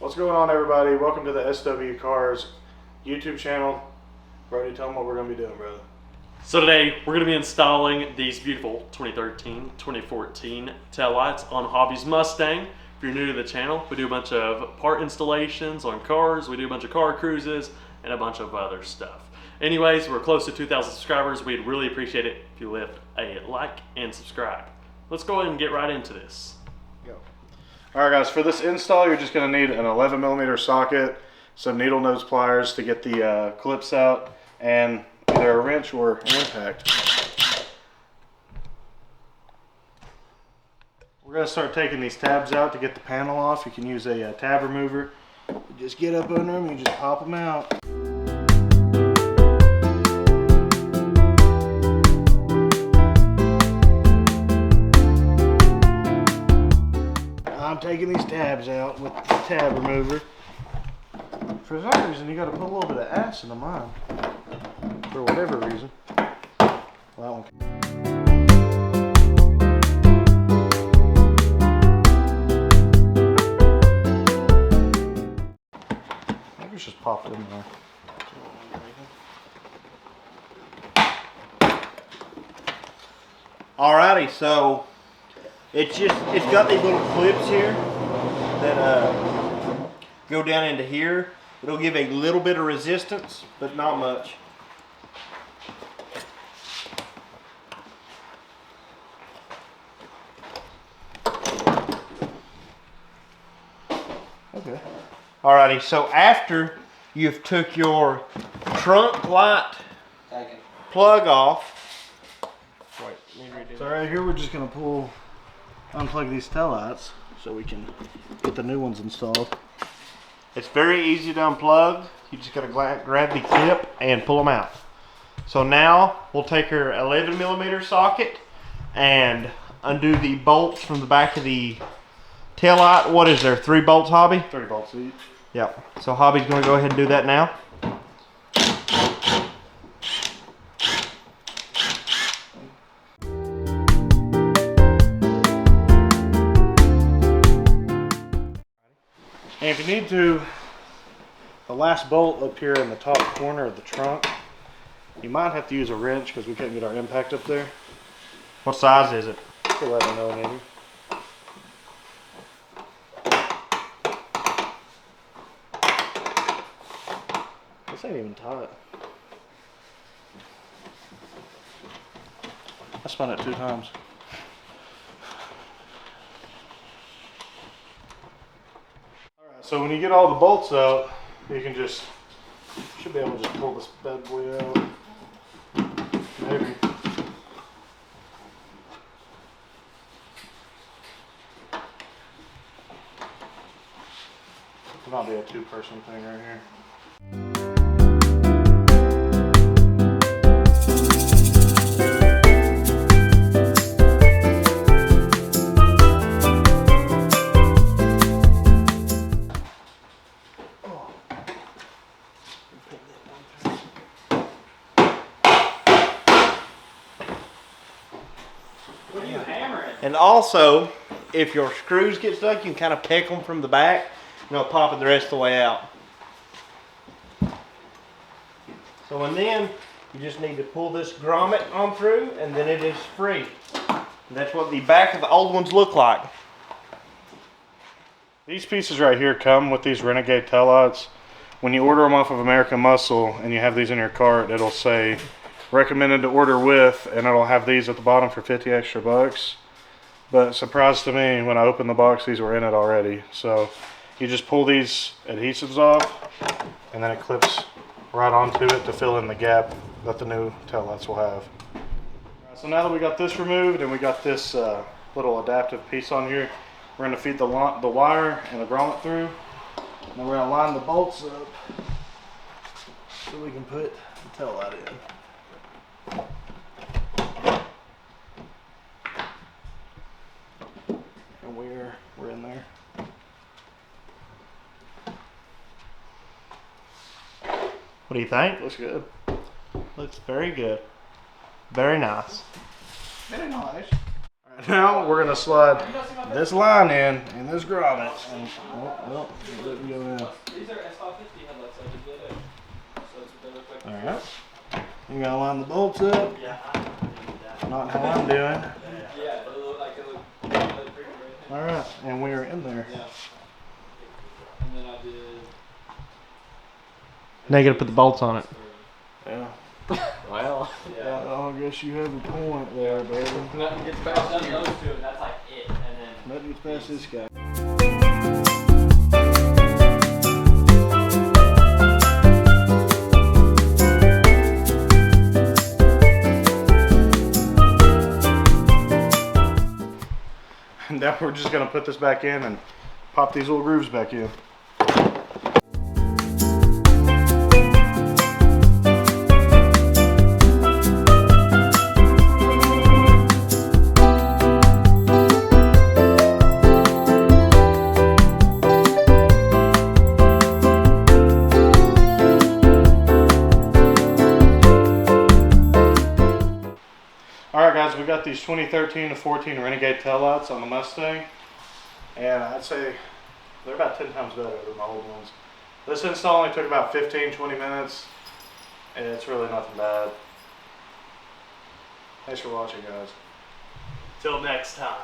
What's going on, everybody? Welcome to the SW Cars YouTube channel. Brody, tell them what we're going to be doing, brother. So today we're going to be installing these beautiful 2013-2014 taillights on Hobbie's Mustang. If you're new to the channel, we do a bunch of part installations on cars, we do a bunch of car cruises, and a bunch of other stuff. Anyways, we're close to 2,000 subscribers. We'd really appreciate it if you left a like and subscribe. Let's go ahead and get right into this. Go. Alright guys, for this install you're just going to need an 11mm socket, some needle nose pliers to get the clips out, and either a wrench or an impact. We're going to start taking these tabs out to get the panel off. You can use a tab remover. You just get up under them and you just pop them out. I'm taking these tabs out with the tab remover. For some reason, you got to put a little bit of ass into mine. For whatever reason. Well, that one. Maybe it's just popped in there. Alrighty, so it's got these little clips here that go down into here. It'll give a little bit of resistance, but not much. Okay. Alrighty, so after you've took your trunk light plug off, So right here we're just going to unplug these taillights so we can get the new ones installed. it's very easy to unplug. You just gotta grab the clip and pull them out. So now we'll take our 11mm socket and undo the bolts from the back of the taillight. What is there, 3 bolts, Hobby? 3 bolts each. Yep. So Hobby's gonna go ahead and do that now. And if you need to, the last bolt up here in the top corner of the trunk, you might have to use a wrench because we couldn't get our impact up there. What size is it? So let me know, maybe. This ain't even tight. I spun it 2 times. So when you get all the bolts out, you can should be able to just pull this bad boy out. Maybe. It might be a 2-person thing right here. And also, if your screws get stuck, you can kind of peck them from the back, and they'll pop it the rest of the way out. So, and then you just need to pull this grommet on through, and then it is free. And that's what the back of the old ones look like. These pieces right here come with these Renegade taillights. When you order them off of American Muscle and you have these in your cart, it'll say recommended to order with, and it'll have these at the bottom for 50 extra bucks. But surprise to me, when I opened the box, these were in it already. So you just pull these adhesives off, and then it clips right onto it to fill in the gap that the new taillights will have. So now that we got this removed and we got this little adaptive piece on here, we're going to feed the wire and the grommet through. And then we're going to line the bolts up so we can put the taillight in. And we're in there. What do you think? Looks good. Looks very good. Very nice. Very nice. Alright, Now we're gonna slide this line in and this grommet. And, well, it didn't go in. All right. You gotta line the bolts up. Not how I'm doing. All right, and we are in there. Now you gotta put the bolts on it. Yeah. Well, I guess you have a point there, baby. nothing gets past you. That's like it, and then Nothing gets past this guy. And now we're just gonna put this back in and pop these little grooves back in. Alright guys, we got these 2013 to 14 Renegade taillights on the Mustang, and I'd say they're about 10 times better than the old ones. This install only took about 15-20 minutes, and it's really nothing bad. Thanks for watching, guys. Till next time.